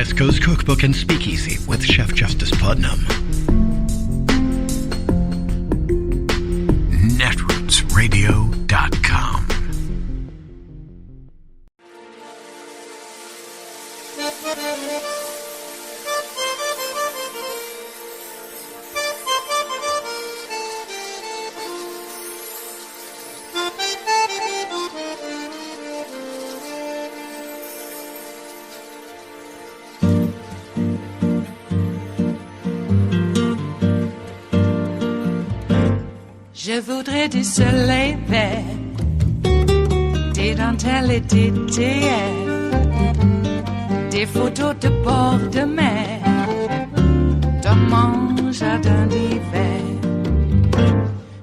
West Coast Cookbook and Speakeasy with Chef Justice Putnam. Netrootsradio.com. Je voudrais du soleil vert, des dentelles et des théières, des photos de bord de mer, dans mon jardin d'hiver.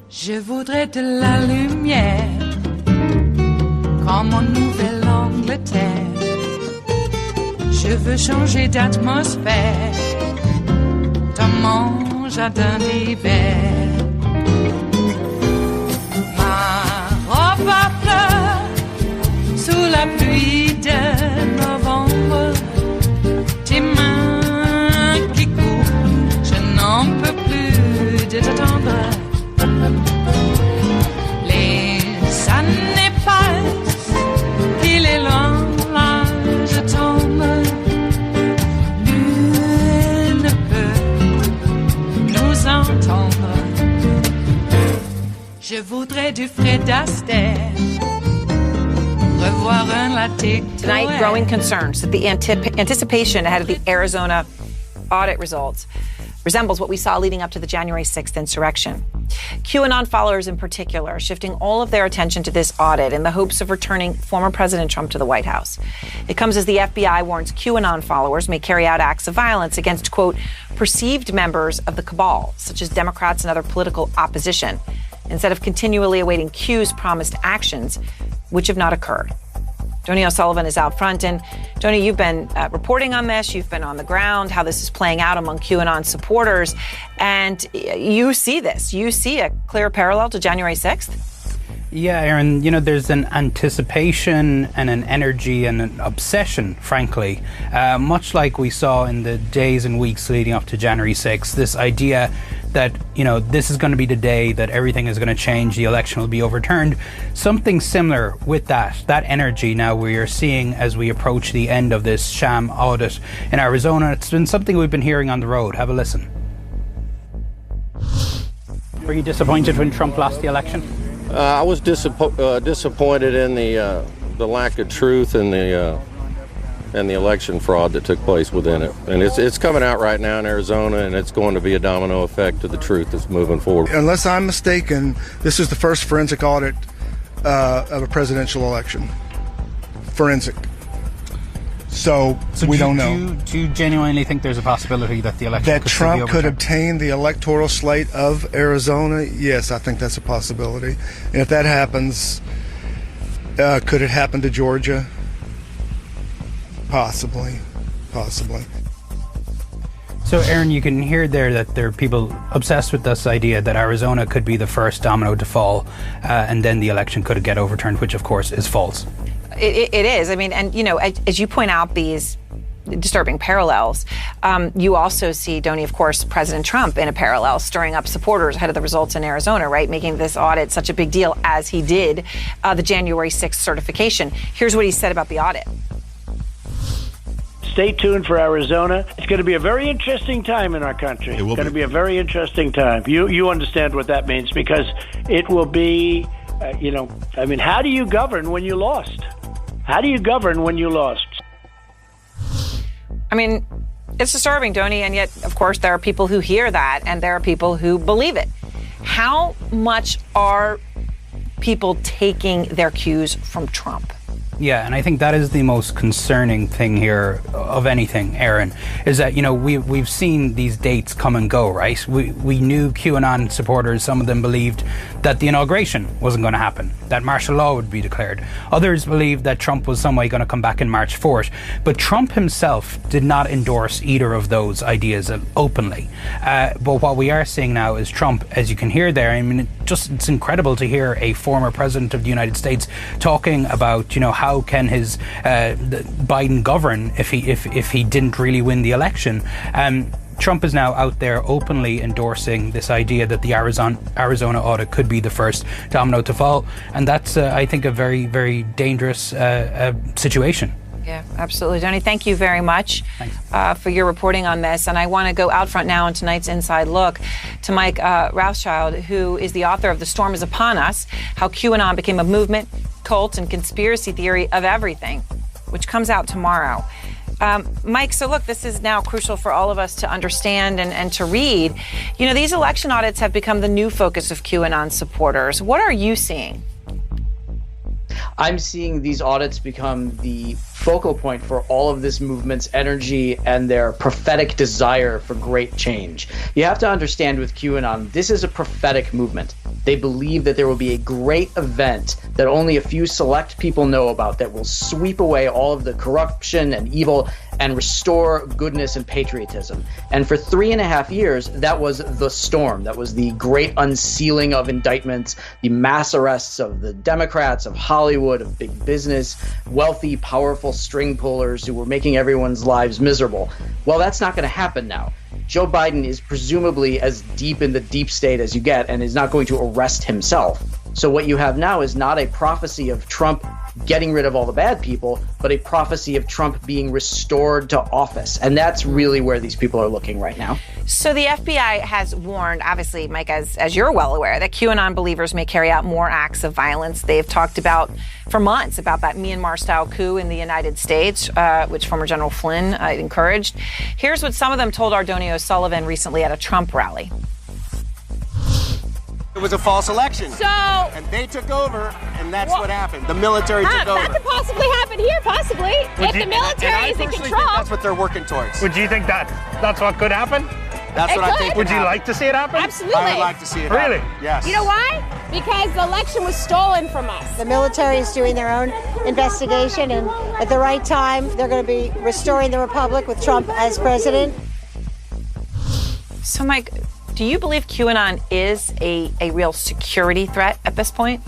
Je voudrais de la lumière, comme en Nouvelle-Angleterre. Je veux changer d'atmosphère, dans mon jardin d'hiver. Ma fleur sous la pluie de novembre, tes mains qui courent, je n'en peux plus de t'attendre. Les années passent, il est loin, là je tombe. Nul ne peut nous entendre. Je voudrais du Fred Astaire, revoir un latte. Tonight, growing concerns that the anticipation ahead of the Arizona audit results resembles what we saw leading up to the January 6th insurrection. QAnon followers in particular are shifting all of their attention to this audit in the hopes of returning former President Trump to the White House. It comes as the FBI warns QAnon followers may carry out acts of violence against, quote, perceived members of the cabal, such as Democrats and other political opposition, instead of continually awaiting cues, promised actions, which have not occurred. Donnie O'Sullivan is out front. And Donnie, you've been reporting on this. You've been on the ground, how this is playing out among QAnon supporters. And you see this. You see a clear parallel to January 6th? Yeah, Aaron, you know, there's an anticipation and an energy and an obsession, frankly, much like we saw in the days and weeks leading up to January 6th, this idea that, you know, this is going to be the day that everything is going to change, the election will be overturned. Something similar with that energy now we are seeing as we approach the end of this sham audit in Arizona. It's been something we've been hearing on the road. Have a listen. Were you disappointed when Trump lost the election? I was disappointed in the lack of truth and the election fraud that took place within it. And it's coming out right now in Arizona, and it's going to be a domino effect to the truth that's moving forward. Unless I'm mistaken, this is the first forensic audit of a presidential election. Forensic. So we don't know. Do you genuinely think there's a possibility that the election that Trump could obtain the electoral slate of Arizona? Yes, I think that's a possibility. And if that happens, could it happen to Georgia? Possibly. So, Aaron, you can hear there that there are people obsessed with this idea that Arizona could be the first domino to fall, and then the election could get overturned, which, of course, is false. It is. I mean, and, you know, as you point out these disturbing parallels, you also see, Donnie, of course, President Trump in a parallel, stirring up supporters ahead of the results in Arizona, right? Making this audit such a big deal as he did the January 6th certification. Here's what he said about the audit. Stay tuned for Arizona. It's going to be a very interesting time in our country. It's going to be a very interesting time. You understand what that means, because it will be, how do you govern when you lost? How do you govern when you lost? I mean, it's disturbing, Donnie, and yet, of course, there are people who hear that, and there are people who believe it. How much are people taking their cues from Trump? Yeah, and I think that is the most concerning thing here of anything, Aaron, is that, you know, we've seen these dates come and go, right? We knew QAnon supporters, some of them believed that the inauguration wasn't going to happen, that martial law would be declared. Others believed that Trump was some way going to come back and march for it. But Trump himself did not endorse either of those ideas openly. But what we are seeing now is Trump, as you can hear there, I mean, it's incredible to hear a former president of the United States talking about, how can his Biden govern if he didn't really win the election. Trump is now out there openly endorsing this idea that the Arizona audit could be the first domino to fall. And that's, I think, a very, very dangerous situation. Yeah, absolutely. Tony, thank you very much for your reporting on this. And I want to go out front now in tonight's Inside Look to Mike Rothschild, who is the author of The Storm is Upon Us, How QAnon Became a Movement, Cult, and Conspiracy Theory of Everything, which comes out tomorrow. Mike, so look, this is now crucial for all of us to understand and to read. These election audits have become the new focus of QAnon supporters. What are you seeing? I'm seeing these audits become the focal point for all of this movement's energy and their prophetic desire for great change. You have to understand with QAnon, this is a prophetic movement. They believe that there will be a great event that only a few select people know about that will sweep away all of the corruption and evil and restore goodness and patriotism. And for 3.5 years, that was the storm. That was the great unsealing of indictments, the mass arrests of the Democrats, of Hollywood, of big business, wealthy, powerful string pullers who were making everyone's lives miserable. Well, that's not going to happen now. Joe Biden is presumably as deep in the deep state as you get and is not going to arrest himself. So what you have now is not a prophecy of Trump getting rid of all the bad people, but a prophecy of Trump being restored to office. And that's really where these people are looking right now. So the FBI has warned, obviously, Mike, as you're well aware, that QAnon believers may carry out more acts of violence. They've talked about for months about that Myanmar-style coup in the United States, which former General Flynn encouraged. Here's what some of them told Ardonio Sullivan recently at a Trump rally. It was a false election. And they took over, and that's what happened. The military took over. That could possibly happen here, possibly. If the military is in control. That's what they're working towards. Would you think that's what could happen? That's what I think. Would you like to see it happen? Absolutely. I would like to see it happen. Really? Yes. You know why? Because the election was stolen from us. The military is doing their own investigation, and at the right time, they're going to be restoring the republic with Trump as president. So, Mike, do you believe QAnon is a real security threat at this point?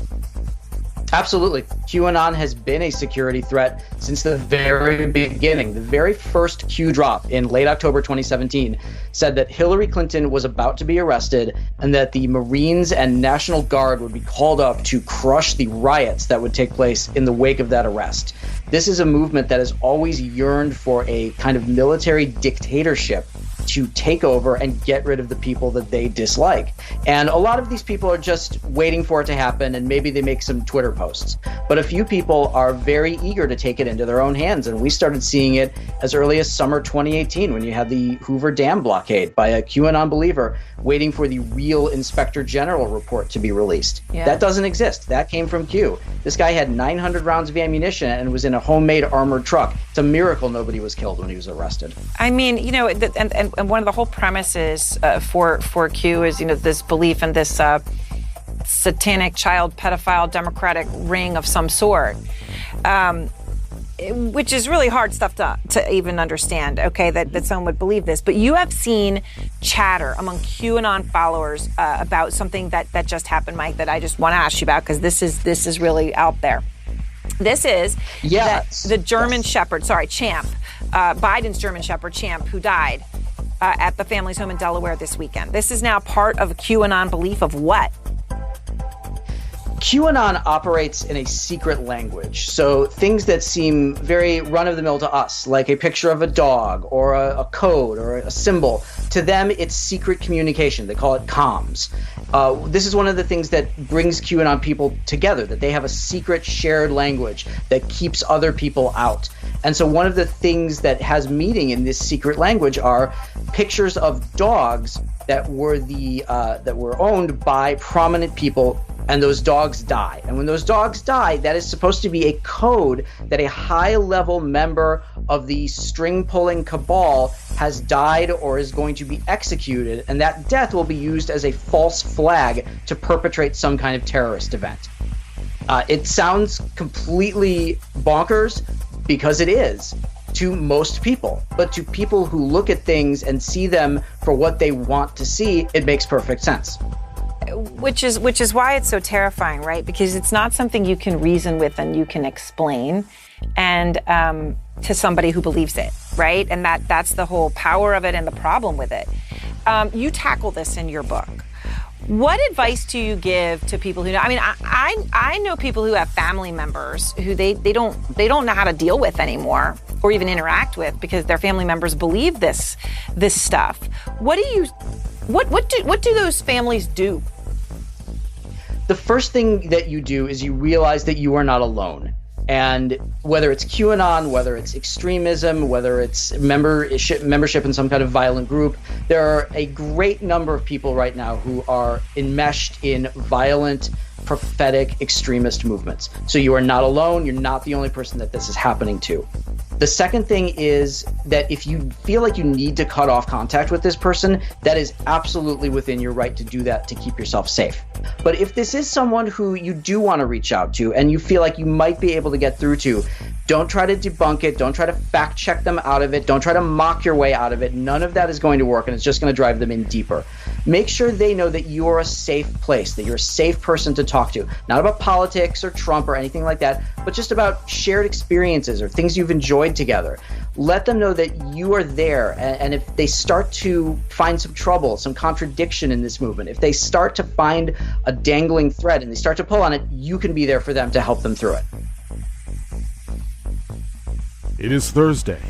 Absolutely. QAnon has been a security threat since the very beginning. The very first Q drop in late October 2017 said that Hillary Clinton was about to be arrested and that the Marines and National Guard would be called up to crush the riots that would take place in the wake of that arrest. This is a movement that has always yearned for a kind of military dictatorship to take over and get rid of the people that they dislike. And a lot of these people are just waiting for it to happen, and maybe they make some Twitter posts. But a few people are very eager to take it into their own hands, and we started seeing it as early as summer 2018 when you had the Hoover Dam blockade by a QAnon believer waiting for the real Inspector General report to be released. Yeah. That doesn't exist. That came from Q. This guy had 900 rounds of ammunition and was in a homemade armored truck. It's a miracle nobody was killed when he was arrested. I mean, and one of the whole premises for Q is, this belief in this satanic child pedophile democratic ring of some sort, which is really hard stuff to even understand, okay, that someone would believe this. But you have seen chatter among QAnon followers about something that just happened, Mike, that I just want to ask you about, because this is really out there. This is the German Shepherd, Champ, Biden's German Shepherd, Champ, who died at the family's home in Delaware this weekend. This is now part of a QAnon belief of what? QAnon operates in a secret language. So things that seem very run-of-the-mill to us, like a picture of a dog or a code or a symbol, to them it's secret communication. They call it comms. This is one of the things that brings QAnon people together, that they have a secret shared language that keeps other people out. And so one of the things that has meaning in this secret language are pictures of dogs that were owned by prominent people, and those dogs die. And when those dogs die, that is supposed to be a code that a high-level member of the string-pulling cabal has died or is going to be executed, and that death will be used as a false flag to perpetrate some kind of terrorist event. It sounds completely bonkers, because it is to most people, but to people who look at things and see them for what they want to see, it makes perfect sense. which is why it's so terrifying, right? Because it's not something you can reason with and you can explain, and to somebody who believes it, right? And that's the whole power of it and the problem with it. You tackle this in your book. What advice do you give to people who know? I mean, I know people who have family members who they don't know how to deal with anymore or even interact with because their family members believe this stuff. What do those families do? The first thing that you do is you realize that you are not alone. And whether it's QAnon, whether it's extremism, whether it's membership in some kind of violent group, there are a great number of people right now who are enmeshed in violent, prophetic, extremist movements. So you are not alone. You're not the only person that this is happening to. The second thing is that if you feel like you need to cut off contact with this person, that is absolutely within your right to do that to keep yourself safe. But if this is someone who you do want to reach out to and you feel like you might be able to get through to, don't try to debunk it. Don't try to fact check them out of it. Don't try to mock your way out of it. None of that is going to work, and it's just going to drive them in deeper. Make sure they know that you're a safe place, that you're a safe person to talk to. Not about politics or Trump or anything like that, but just about shared experiences or things you've enjoyed together. Let them know that you are there, and if they start to find some trouble, some contradiction in this movement, if they start to find a dangling thread and they start to pull on it, you can be there for them to help them through it. It is Thursday,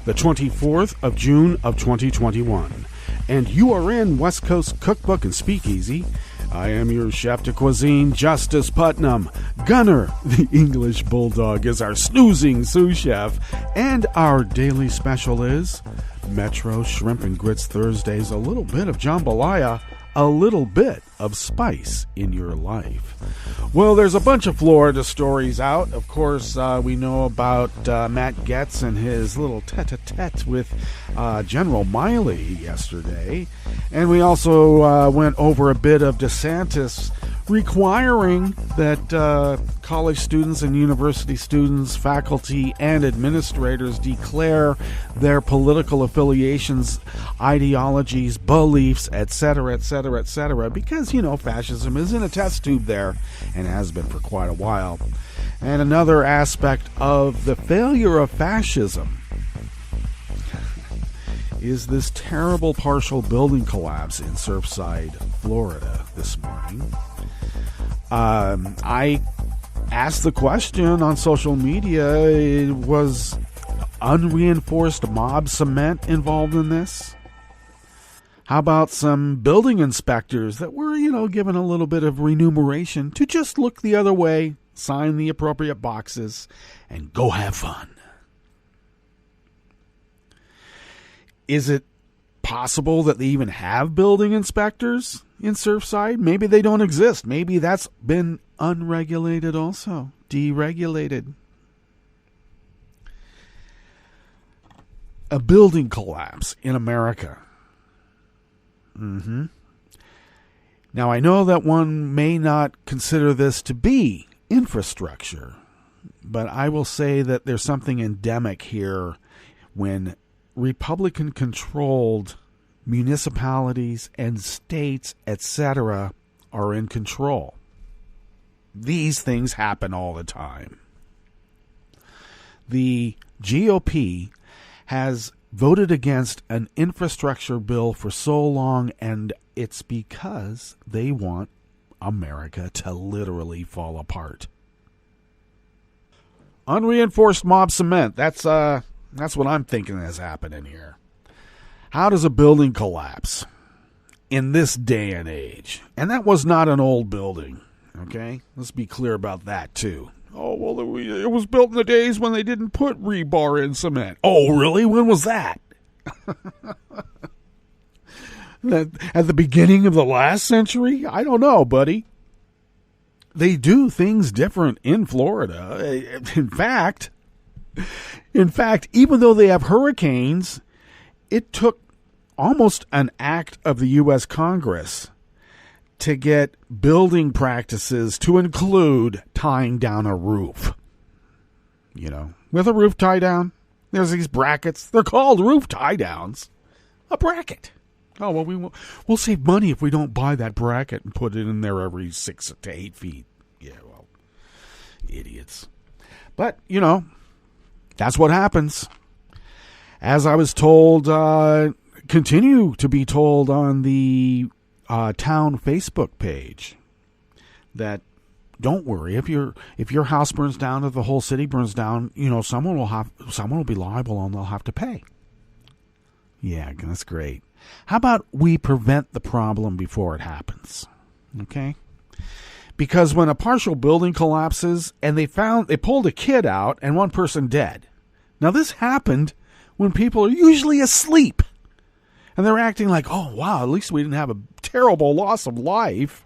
the 24th of June of 2021, and you are in West Coast Cookbook and Speakeasy. I am your chef de cuisine, Justice Putnam. Gunner, the English Bulldog, is our snoozing sous chef, and our daily special is Metro Shrimp and Grits Thursdays, a little bit of jambalaya, a little bit of spice in your life. Well, there's a bunch of Florida stories out. Of course, we know about Matt Gaetz and his little tete-a-tete with General Miley yesterday. And we also went over a bit of DeSantis requiring that college students and university students, faculty, and administrators declare their political affiliations, ideologies, beliefs, etc., etc., etc., because, you know, fascism is in a test tube there and has been for quite a while. And another aspect of the failure of fascism is this terrible partial building collapse in Surfside, Florida this morning. I asked the question on social media, was unreinforced mob cement involved in this? How about some building inspectors that were, given a little bit of remuneration to just look the other way, sign the appropriate boxes, and go have fun? Is it possible that they even have building inspectors in Surfside? Maybe they don't exist. Maybe that's been unregulated also, deregulated. A building collapse in America. Now, I know that one may not consider this to be infrastructure, but I will say that there's something endemic here when Republican-controlled municipalities and states, etc., are in control. These things happen all the time. The GOP has voted against an infrastructure bill for so long, and it's because they want America to literally fall apart. Unreinforced mob cement, that's what I'm thinking is happening here. How does a building collapse in this day and age? And that was not an old building, okay? Let's be clear about that, too. Oh, well, it was built in the days when they didn't put rebar in cement. Oh, really? When was that? At the beginning of the last century? I don't know, buddy. They do things different in Florida. In fact, even though they have hurricanes, it took almost an act of the U.S. Congress to get building practices to include tying down a roof. With a roof tie down, there's these brackets. They're called roof tie downs. A bracket. Oh, well, we'll save money if we don't buy that bracket and put it in there every 6 to 8 feet. Yeah, well, idiots. But, that's what happens. As I was told, continue to be told on the town Facebook page, that don't worry, if your house burns down, if the whole city burns down, someone will be liable and they'll have to pay. Yeah, that's great. How about we prevent the problem before it happens? Okay? Because when a partial building collapses and they pulled a kid out and one person dead. Now this happened when people are usually asleep. And they're acting like, oh wow, at least we didn't have a terrible loss of life.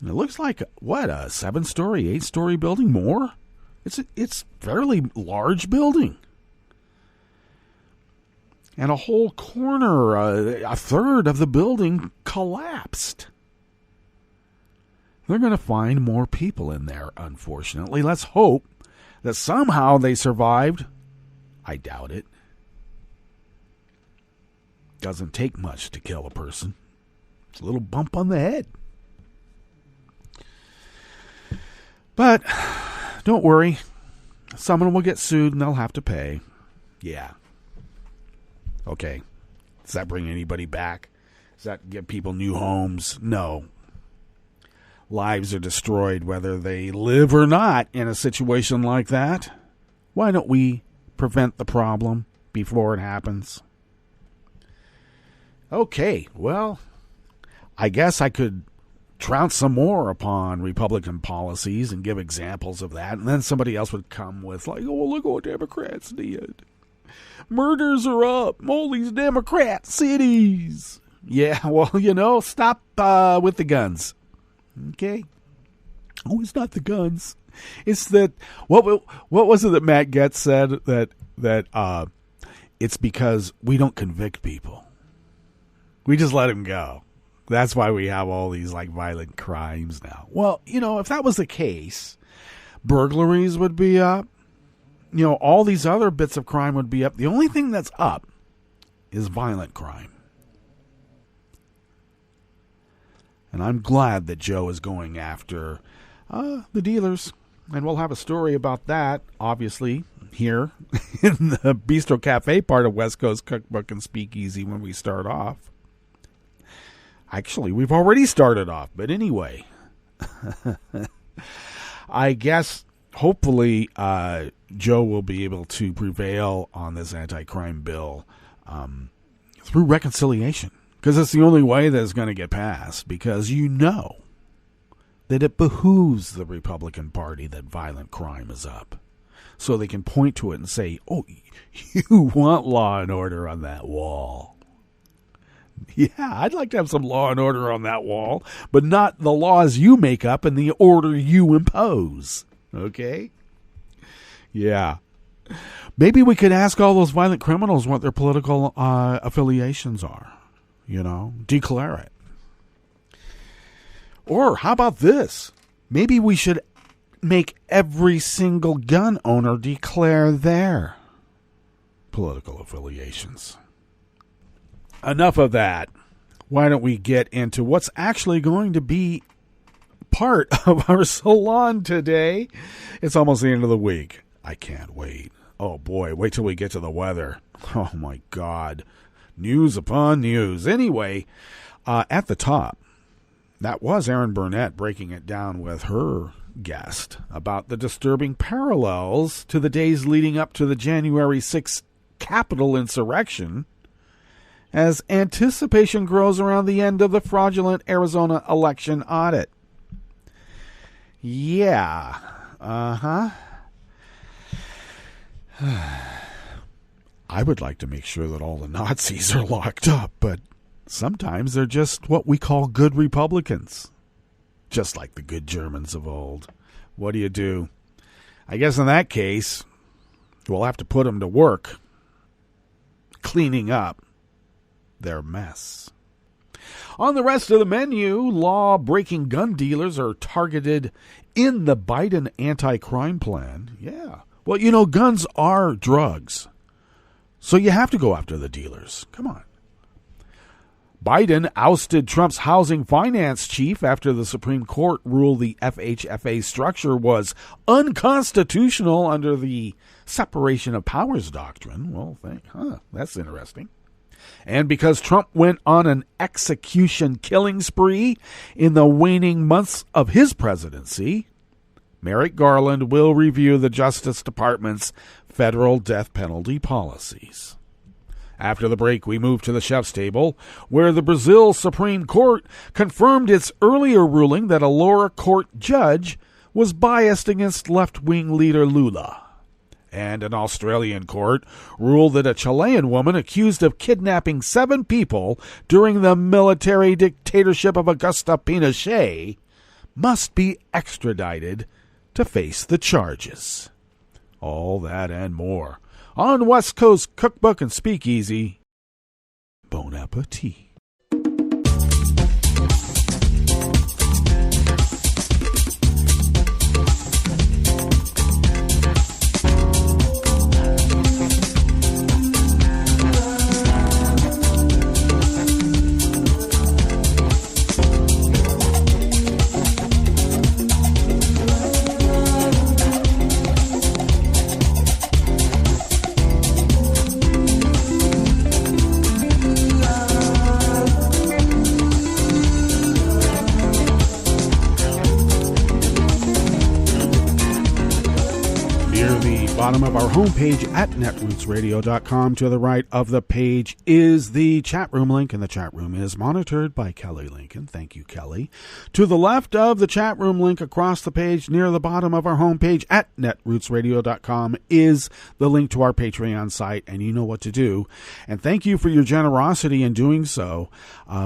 And it looks like, what, a 7-story, 8-story building more? It's fairly large building. And a whole corner, a third of the building collapsed. They're going to find more people in there, unfortunately. Let's hope that somehow they survived. I doubt it. Doesn't take much to kill a person. It's a little bump on the head. But don't worry. Someone will get sued and they'll have to pay. Yeah. Okay. Does that bring anybody back? Does that give people new homes? No. Lives are destroyed whether they live or not in a situation like that. Why don't we prevent the problem before it happens? Okay, well, I guess I could trounce some more upon Republican policies and give examples of that, and then somebody else would come with, like, oh, look what Democrats did. Murders are up. All these Democrat cities. Yeah, well, stop with the guns. Okay? Oh, it's not the guns. It's that, what was it that Matt Getz said? That it's because we don't convict people. We just let them go. That's why we have all these, violent crimes now. Well, if that was the case, burglaries would be up. All these other bits of crime would be up. The only thing that's up is violent crime. And I'm glad that Joe is going after the dealers. And we'll have a story about that, obviously, here in the Bistro Cafe part of West Coast Cookbook and Speakeasy when we start off. Actually, we've already started off. But anyway, I guess hopefully Joe will be able to prevail on this anti-crime bill through reconciliation. Because it's the only way that it's going to get passed. Because that it behooves the Republican Party that violent crime is up. So they can point to it and say, oh, you want law and order on that wall. Yeah, I'd like to have some law and order on that wall. But not the laws you make up and the order you impose. Okay? Yeah. Maybe we could ask all those violent criminals what their political affiliations are. Declare it. Or how about this? Maybe we should make every single gun owner declare their political affiliations. Enough of that. Why don't we get into what's actually going to be part of our salon today? It's almost the end of the week. I can't wait. Oh boy, wait till we get to the weather. Oh my God. News upon news. Anyway, at the top, that was Erin Burnett breaking it down with her guest about the disturbing parallels to the days leading up to the January 6th Capitol insurrection as anticipation grows around the end of the fraudulent Arizona election audit. Yeah. I would like to make sure that all the Nazis are locked up, but sometimes they're just what we call good Republicans. Just like the good Germans of old. What do? I guess in that case, we'll have to put them to work cleaning up their mess. On the rest of the menu, law-breaking gun dealers are targeted in the Biden anti-crime plan. Yeah. Well, guns are drugs. So you have to go after the dealers. Come on. Biden ousted Trump's housing finance chief after the Supreme Court ruled the FHFA structure was unconstitutional under the separation of powers doctrine. Well, that's interesting. And because Trump went on an execution killing spree in the waning months of his presidency, Merrick Garland will review the Justice Department's federal death penalty policies. After the break, we move to the chef's table, where the Brazil Supreme Court confirmed its earlier ruling that a lower court judge was biased against left-wing leader Lula. And an Australian court ruled that a Chilean woman accused of kidnapping 7 people during the military dictatorship of Augusto Pinochet must be extradited to face the charges. All that and more on West Coast Cookbook and Speakeasy. Bon appetit. Bottom of our homepage at netrootsradio.com. To the right of the page is the chat room link, and the chat room is monitored by Kelly Lincoln. Thank you, Kelly. To the left of the chat room link across the page near the bottom of our homepage at netrootsradio.com is the link to our Patreon site, and you know what to do. And thank you for your generosity in doing so.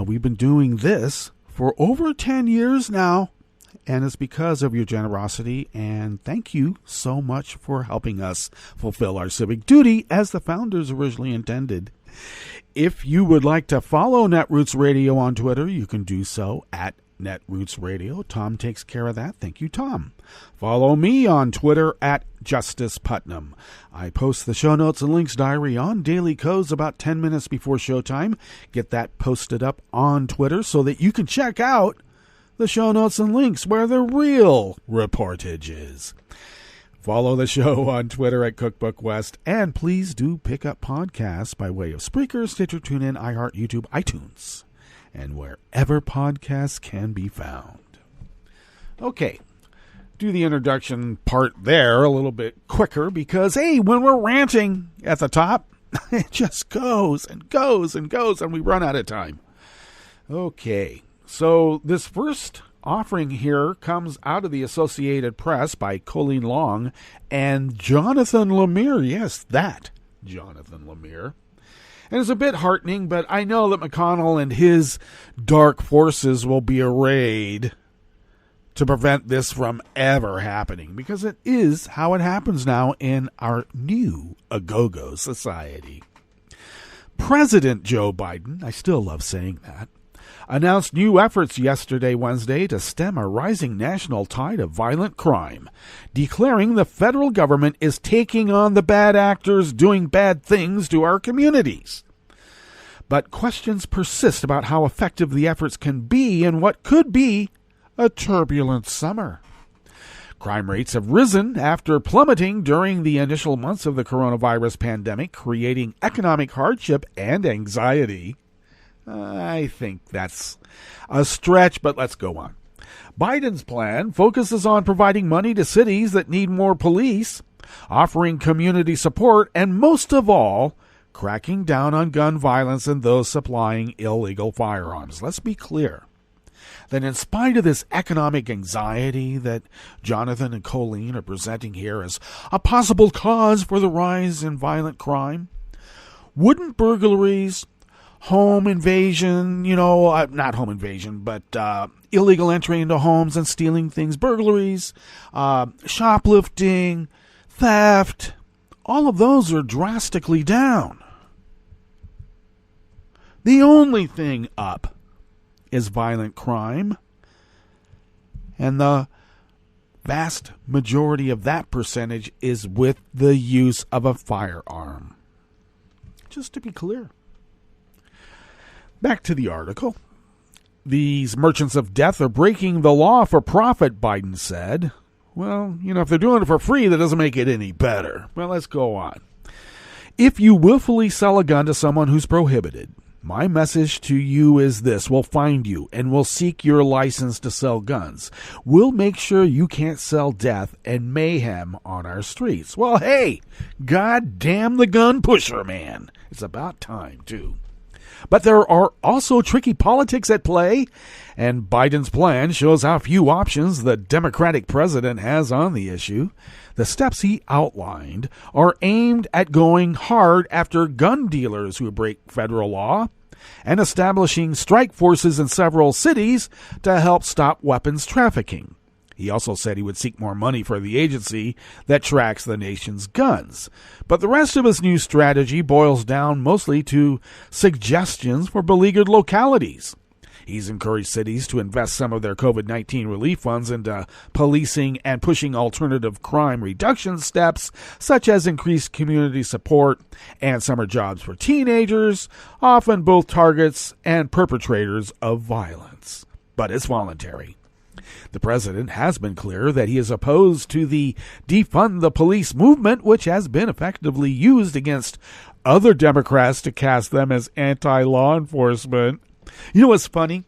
We've been doing this for over 10 years now. And it's because of your generosity, and thank you so much for helping us fulfill our civic duty as the founders originally intended. If you would like to follow Netroots Radio on Twitter, you can do so at Netroots Radio. Tom takes care of that. Thank you, Tom. Follow me on Twitter at Justice Putnam. I post the show notes and links diary on Daily Codes about 10 minutes before showtime. Get that posted up on Twitter so that you can check out the show notes and links where the real reportage is. Follow the show on Twitter at Cookbook West, and please do pick up podcasts by way of Spreaker, Stitcher, TuneIn, iHeart, YouTube, iTunes, and wherever podcasts can be found. Okay, do the introduction part there a little bit quicker because, hey, when we're ranting at the top, it just goes and goes and goes, and we run out of time. Okay. So this first offering here comes out of the Associated Press by Colleen Long and Jonathan Lemire. Yes, that Jonathan Lemire. And it's a bit heartening, but I know that McConnell and his dark forces will be arrayed to prevent this from ever happening, because it is how it happens now in our new a-go-go society. President Joe Biden, I still love saying that, announced new efforts yesterday, Wednesday, to stem a rising national tide of violent crime, declaring the federal government is taking on the bad actors doing bad things to our communities. But questions persist about how effective the efforts can be in what could be a turbulent summer. Crime rates have risen after plummeting during the initial months of the coronavirus pandemic, creating economic hardship and anxiety. I think that's a stretch, but let's go on. Biden's plan focuses on providing money to cities that need more police, offering community support, and most of all, cracking down on gun violence and those supplying illegal firearms. Let's be clear that in spite of this economic anxiety that Jonathan and Colleen are presenting here as a possible cause for the rise in violent crime, wouldn't burglaries, home invasion, not home invasion, but illegal entry into homes and stealing things, burglaries, shoplifting, theft, all of those are drastically down. The only thing up is violent crime, and the vast majority of that percentage is with the use of a firearm. Just to be clear. Back to the article. These merchants of death are breaking the law for profit, Biden said. Well, if they're doing it for free, that doesn't make it any better. Well, let's go on. If you willfully sell a gun to someone who's prohibited, my message to you is this: we'll find you and we'll seek your license to sell guns. We'll make sure you can't sell death and mayhem on our streets. Well, hey, God damn the gun pusher, man. It's about time, too. But there are also tricky politics at play, and Biden's plan shows how few options the Democratic president has on the issue. The steps he outlined are aimed at going hard after gun dealers who break federal law and establishing strike forces in several cities to help stop weapons trafficking. He also said he would seek more money for the agency that tracks the nation's guns. But the rest of his new strategy boils down mostly to suggestions for beleaguered localities. He's encouraged cities to invest some of their COVID-19 relief funds into policing and pushing alternative crime reduction steps, such as increased community support and summer jobs for teenagers, often both targets and perpetrators of violence. But it's voluntary. The president has been clear that he is opposed to the defund the police movement, which has been effectively used against other Democrats to cast them as anti-law enforcement. You know what's funny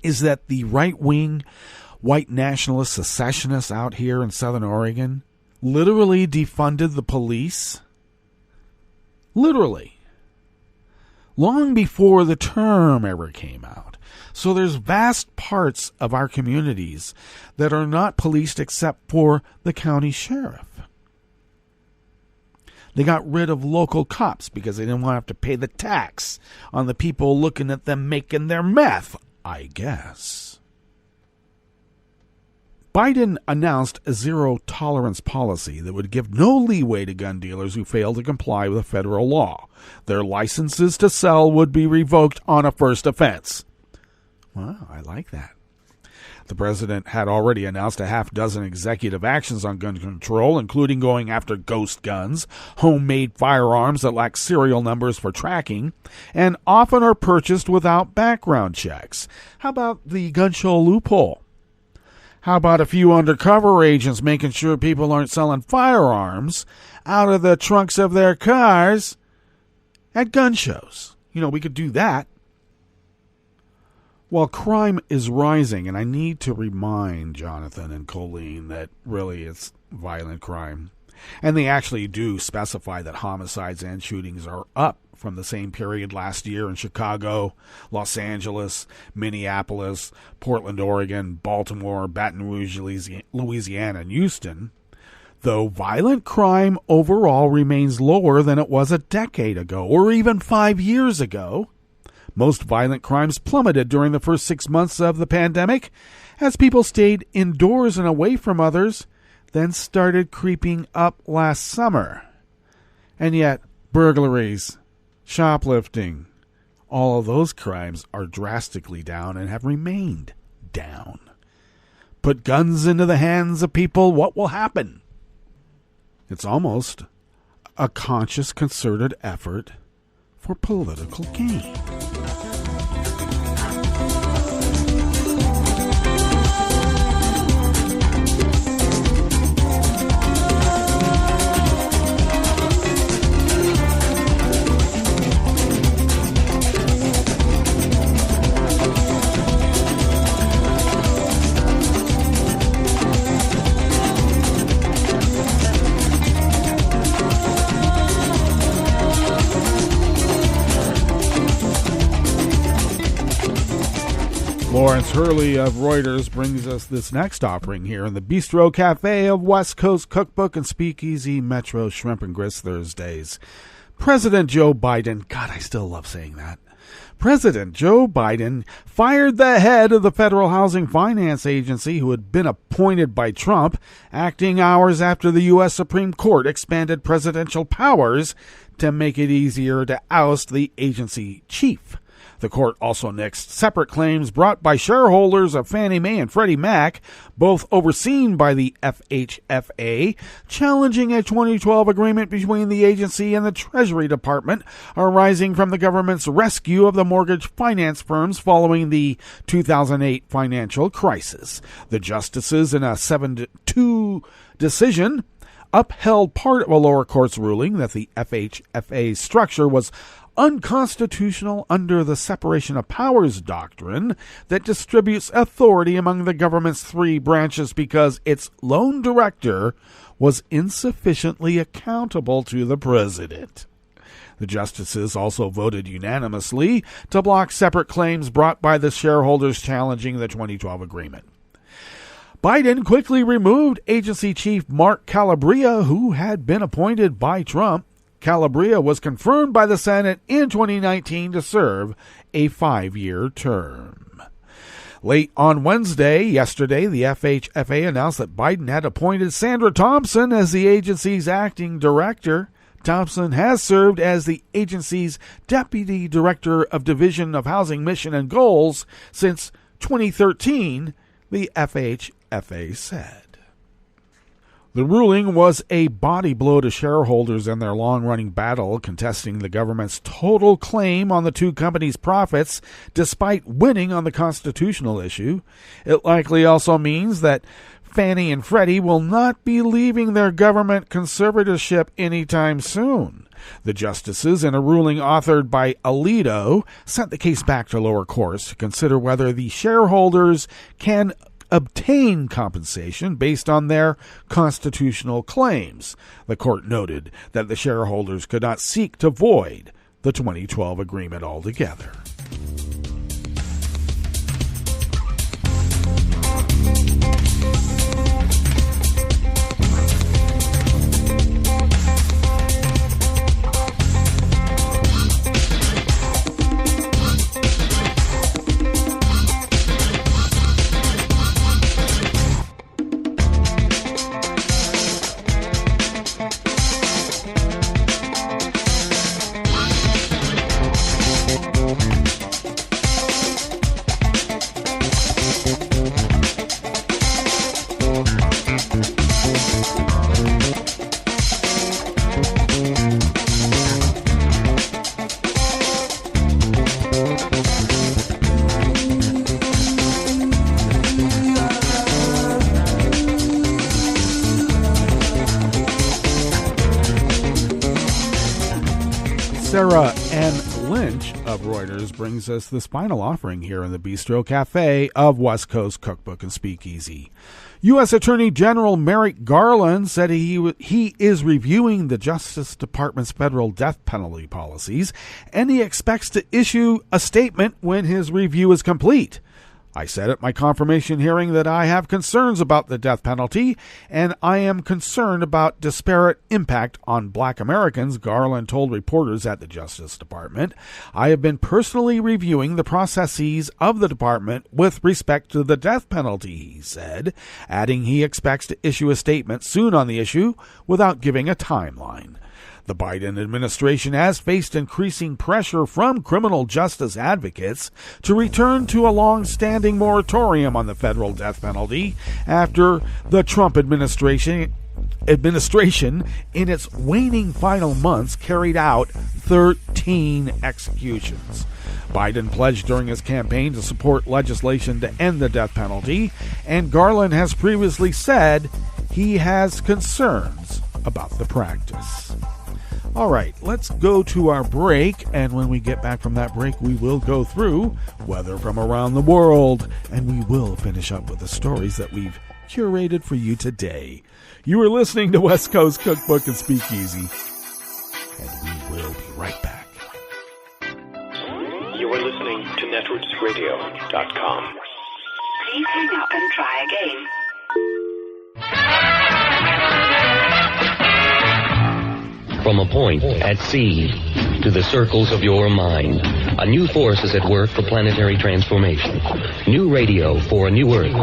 is that the right-wing white nationalist secessionists out here in Southern Oregon literally defunded the police. Literally. Long before the term ever came out. So there's vast parts of our communities that are not policed except for the county sheriff. They got rid of local cops because they didn't want to have to pay the tax on the people looking at them making their meth, I guess. Biden announced a zero-tolerance policy that would give no leeway to gun dealers who fail to comply with a federal law. Their licenses to sell would be revoked on a first offense. Wow, I like that. The president had already announced a half-dozen executive actions on gun control, including going after ghost guns, homemade firearms that lack serial numbers for tracking, and often are purchased without background checks. How about the gun show loophole? How about a few undercover agents making sure people aren't selling firearms out of the trunks of their cars at gun shows? We could do that. Well, crime is rising, and I need to remind Jonathan and Colleen that really it's violent crime. And they actually do specify that homicides and shootings are up from the same period last year in Chicago, Los Angeles, Minneapolis, Portland, Oregon, Baltimore, Baton Rouge, Louisiana, and Houston. Though violent crime overall remains lower than it was a decade ago or even 5 years ago. Most violent crimes plummeted during the first 6 months of the pandemic as people stayed indoors and away from others, then started creeping up last summer. And yet, burglaries, shoplifting, all of those crimes are drastically down and have remained down. Put guns into the hands of people, what will happen? It's almost a conscious, concerted effort for political gain. Lawrence Hurley of Reuters brings us this next offering here in the Bistro Cafe of West Coast Cookbook and Speakeasy Metro Shrimp and Grits Thursdays. President Joe Biden, God, I still love saying that. President Joe Biden fired the head of the Federal Housing Finance Agency who had been appointed by Trump, acting hours after the U.S. Supreme Court expanded presidential powers to make it easier to oust the agency chief. The court also nixed separate claims brought by shareholders of Fannie Mae and Freddie Mac, both overseen by the FHFA, challenging a 2012 agreement between the agency and the Treasury Department arising from the government's rescue of the mortgage finance firms following the 2008 financial crisis. The justices, in a 7-2 decision, upheld part of a lower court's ruling that the FHFA's structure was unconstitutional under the separation of powers doctrine that distributes authority among the government's three branches because its lone director was insufficiently accountable to the president. The justices also voted unanimously to block separate claims brought by the shareholders challenging the 2012 agreement. Biden quickly removed agency chief Mark Calabria, who had been appointed by Trump. Calabria was confirmed by the Senate in 2019 to serve a 5-year term. Late on yesterday, the FHFA announced that Biden had appointed Sandra Thompson as the agency's acting director. Thompson has served as the agency's Deputy Director of Division of Housing Mission and Goals since 2013, the FHFA said. The ruling was a body blow to shareholders in their long-running battle contesting the government's total claim on the two companies' profits despite winning on the constitutional issue. It likely also means that Fannie and Freddie will not be leaving their government conservatorship anytime soon. The justices, in a ruling authored by Alito, sent the case back to lower courts to consider whether the shareholders can obtain compensation based on their constitutional claims. The court noted that the shareholders could not seek to void the 2012 agreement altogether. Sarah N. Lynch of Reuters brings us this final offering here in the Bistro Cafe of West Coast Cookbook and Speakeasy. U.S. Attorney General Merrick Garland said he is reviewing the Justice Department's federal death penalty policies, and he expects to issue a statement when his review is complete. I said at my confirmation hearing that I have concerns about the death penalty, and I am concerned about disparate impact on Black Americans, Garland told reporters at the Justice Department. I have been personally reviewing the processes of the department with respect to the death penalty, he said, adding he expects to issue a statement soon on the issue without giving a timeline. The Biden administration has faced increasing pressure from criminal justice advocates to return to a long-standing moratorium on the federal death penalty after the Trump administration in its waning final months carried out 13 executions. Biden pledged during his campaign to support legislation to end the death penalty, and Garland has previously said he has concerns about the practice. All right, let's go to our break, and when we get back from that break, we will go through weather from around the world, and we will finish up with the stories that we've curated for you today. You are listening to West Coast Cookbook and Speakeasy, and we will be right back. You are listening to netrootsradio.com. Please hang up and try again. From a point at sea to the circles of your mind, a new force is at work for planetary transformation. New radio for a new Earth.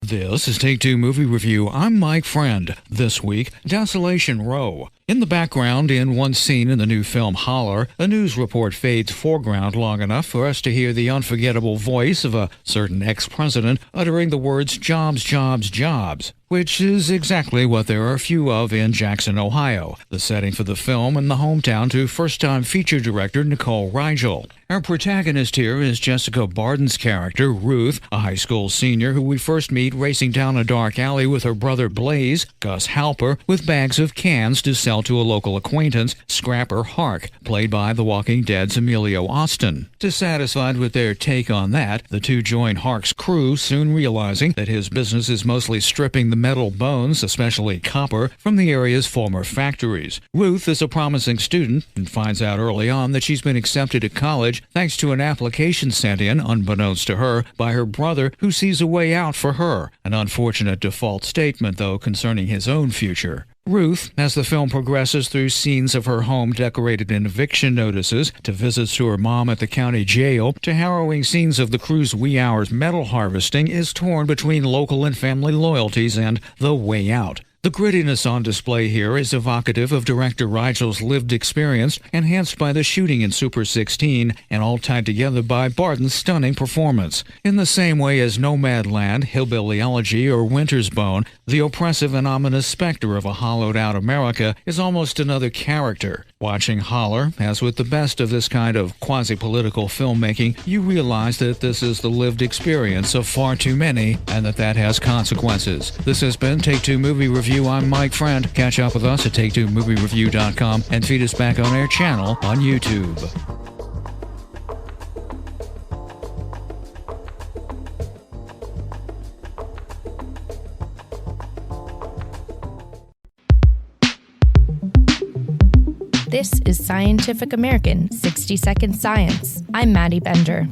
This is Take Two Movie Review. I'm Mike Friend. This week, Desolation Row. In the background, in one scene in the new film Holler, a news report fades foreground long enough for us to hear the unforgettable voice of a certain ex-president uttering the words jobs, jobs, jobs, which is exactly what there are few of in Jackson, Ohio, the setting for the film and the hometown to first-time feature director Nicole Rigel. Our protagonist here is Jessica Barden's character, Ruth, a high school senior who we first meet racing down a dark alley with her brother Blaze, Gus Halper, with bags of cans to sell to a local acquaintance, Scrapper Hark, played by The Walking Dead's Emilio Austin. Dissatisfied with their take on that, the two join Hark's crew, soon realizing that his business is mostly stripping the metal bones, especially copper, from the area's former factories. Ruth is a promising student and finds out early on that she's been accepted at college thanks to an application sent in, unbeknownst to her, by her brother, who sees a way out for her. An unfortunate default statement, though, concerning his own future. Ruth, as the film progresses through scenes of her home decorated in eviction notices, to visits to her mom at the county jail, to harrowing scenes of the crew's wee hours metal harvesting, is torn between local and family loyalties and the way out. The grittiness on display here is evocative of director Rigel's lived experience, enhanced by the shooting in Super 16, and all tied together by Barden's stunning performance. In the same way as Nomadland, Hillbilly Elegy, or Winter's Bone, the oppressive and ominous specter of a hollowed-out America is almost another character. Watching Holler, as with the best of this kind of quasi-political filmmaking, you realize that this is the lived experience of far too many, and that has consequences. This has been Take Two Movie Review. I'm Mike Friend. Catch up with us at take2moviereview.com and feed us back on our channel on YouTube. This is Scientific American 60-Second Science. I'm Maddie Bender.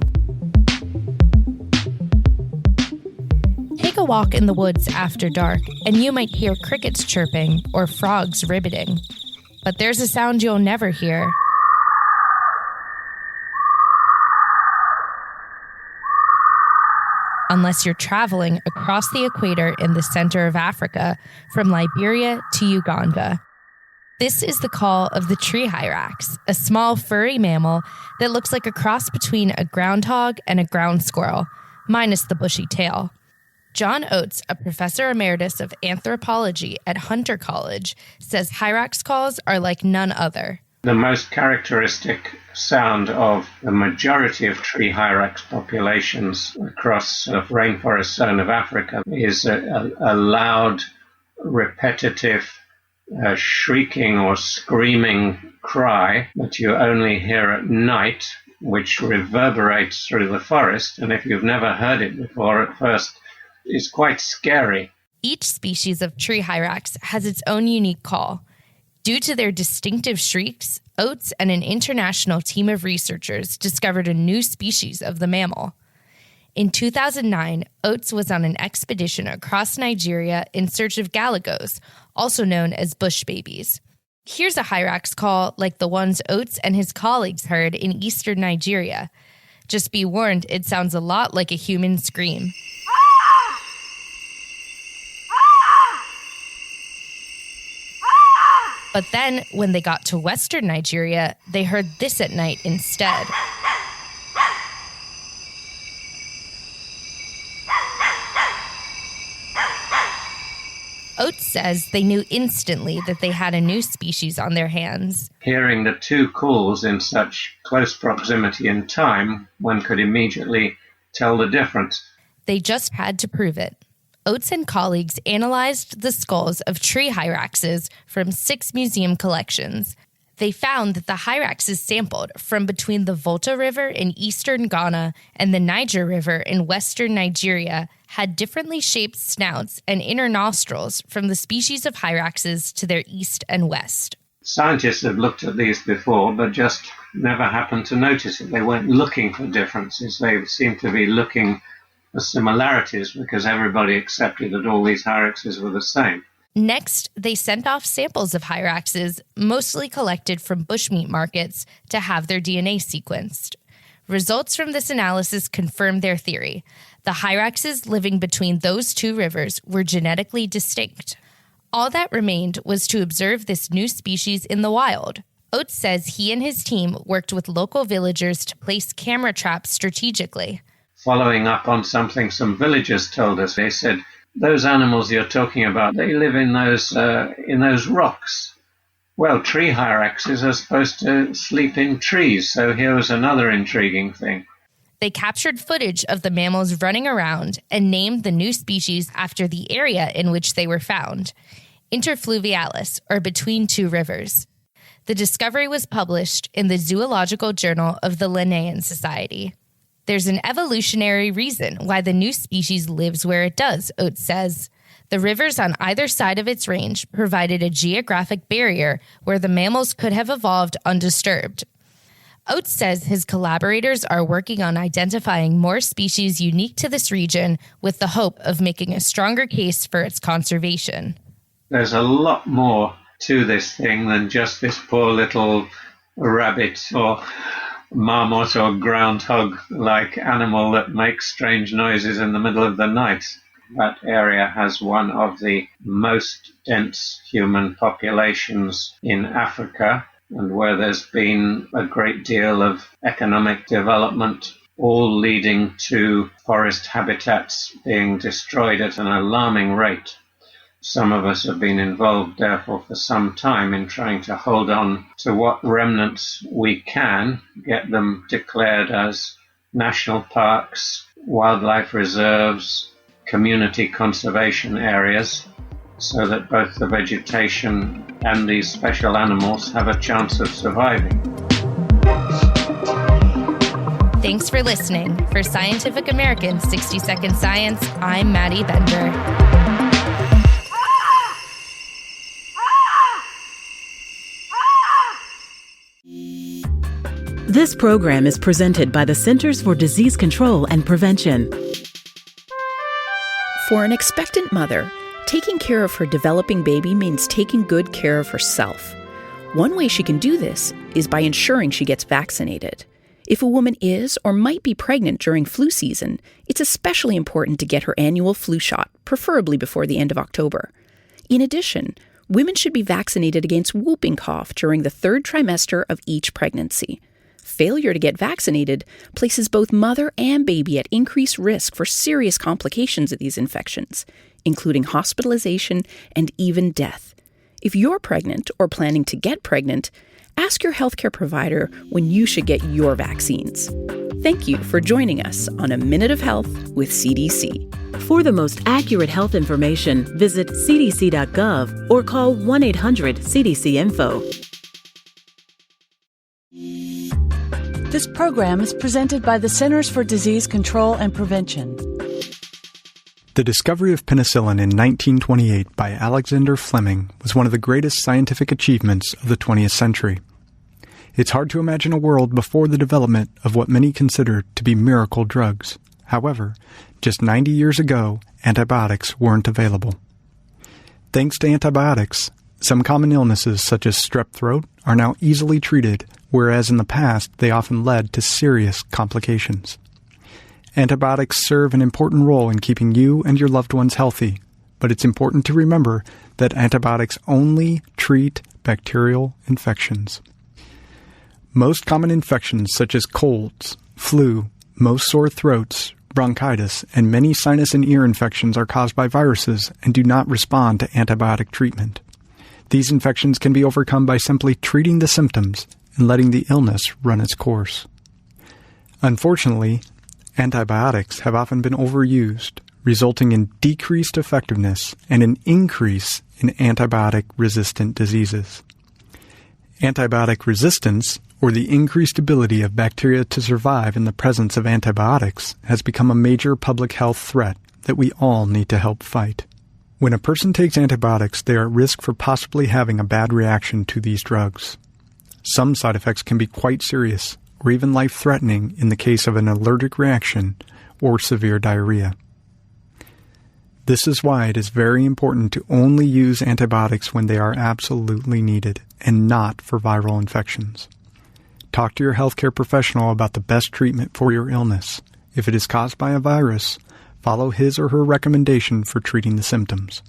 Take a walk in the woods after dark, and you might hear crickets chirping or frogs ribbiting. But there's a sound you'll never hear. Unless you're traveling across the equator in the center of Africa, from Liberia to Uganda. This is the call of the tree hyrax, a small furry mammal that looks like a cross between a groundhog and a ground squirrel, minus the bushy tail. John Oates, a professor emeritus of anthropology at Hunter College, says hyrax calls are like none other. The most characteristic sound of the majority of tree hyrax populations across the rainforest zone of Africa is a loud, repetitive, shrieking or screaming cry that you only hear at night, which reverberates through the forest. And if you've never heard it before, at first, it's quite scary. Each species of tree hyrax has its own unique call. Due to their distinctive shrieks, Oates and an international team of researchers discovered a new species of the mammal. In 2009, Oates was on an expedition across Nigeria in search of galagos, also known as bush babies. Here's a hyrax call like the ones Oates and his colleagues heard in eastern Nigeria. Just be warned, it sounds a lot like a human scream. But then, when they got to western Nigeria, they heard this at night instead. Oates says they knew instantly that they had a new species on their hands. Hearing the two calls in such close proximity in time, one could immediately tell the difference. They just had to prove it. Oates and colleagues analyzed the skulls of tree hyraxes from 6 museum collections. They found that the hyraxes sampled from between the Volta River in eastern Ghana and the Niger River in western Nigeria had differently shaped snouts and inner nostrils from the species of hyraxes to their east and west. Scientists had looked at these before, but just never happened to notice it. They weren't looking for differences. They seemed to be looking for similarities because everybody accepted that all these hyraxes were the same. Next, they sent off samples of hyraxes, mostly collected from bushmeat markets, to have their DNA sequenced. Results from this analysis confirmed their theory. The hyraxes living between those two rivers were genetically distinct. All that remained was to observe this new species in the wild. Oates says he and his team worked with local villagers to place camera traps strategically. Following up on something some villagers told us, they said, those animals you're talking about, they live in those rocks. Well, tree hyraxes are supposed to sleep in trees, so here was another intriguing thing. They captured footage of the mammals running around and named the new species after the area in which they were found, interfluvialis, or between two rivers. The discovery was published in the Zoological Journal of the Linnean Society. There's an evolutionary reason why the new species lives where it does, Oates says. The rivers on either side of its range provided a geographic barrier where the mammals could have evolved undisturbed. Oates says his collaborators are working on identifying more species unique to this region with the hope of making a stronger case for its conservation. There's a lot more to this thing than just this poor little rabbit or marmot or groundhog-like animal that makes strange noises in the middle of the night. That area has one of the most dense human populations in Africa, and where there's been a great deal of economic development, all leading to forest habitats being destroyed at an alarming rate. Some of us have been involved, therefore, for some time in trying to hold on to what remnants we can, get them declared as national parks, wildlife reserves, community conservation areas, so that both the vegetation and these special animals have a chance of surviving. Thanks for listening. For Scientific American's 60 Second Science, I'm Maddie Bender. This program is presented by the Centers for Disease Control and Prevention. For an expectant mother, taking care of her developing baby means taking good care of herself. One way she can do this is by ensuring she gets vaccinated. If a woman is or might be pregnant during flu season, it's especially important to get her annual flu shot, preferably before the end of October. In addition, women should be vaccinated against whooping cough during the third trimester of each pregnancy. Failure to get vaccinated places both mother and baby at increased risk for serious complications of these infections, including hospitalization and even death. If you're pregnant or planning to get pregnant, ask your healthcare provider when you should get your vaccines. Thank you for joining us on A Minute of Health with CDC. For the most accurate health information, visit cdc.gov or call 1-800-CDC-INFO. This program is presented by the Centers for Disease Control and Prevention. The discovery of penicillin in 1928 by Alexander Fleming was one of the greatest scientific achievements of the 20th century. It's hard to imagine a world before the development of what many consider to be miracle drugs. However, just 90 years ago, antibiotics weren't available. Thanks to antibiotics, some common illnesses such as strep throat are now easily treated, whereas in the past they often led to serious complications. Antibiotics serve an important role in keeping you and your loved ones healthy, but it's important to remember that antibiotics only treat bacterial infections. Most common infections such as colds, flu, most sore throats, bronchitis, and many sinus and ear infections are caused by viruses and do not respond to antibiotic treatment. These infections can be overcome by simply treating the symptoms and letting the illness run its course. Unfortunately, antibiotics have often been overused, resulting in decreased effectiveness and an increase in antibiotic-resistant diseases. Antibiotic resistance, or the increased ability of bacteria to survive in the presence of antibiotics, has become a major public health threat that we all need to help fight. When a person takes antibiotics, they are at risk for possibly having a bad reaction to these drugs. Some side effects can be quite serious, or even life-threatening in the case of an allergic reaction or severe diarrhea. This is why it is very important to only use antibiotics when they are absolutely needed, and not for viral infections. Talk to your healthcare professional about the best treatment for your illness. If it is caused by a virus, follow his or her recommendation for treating the symptoms.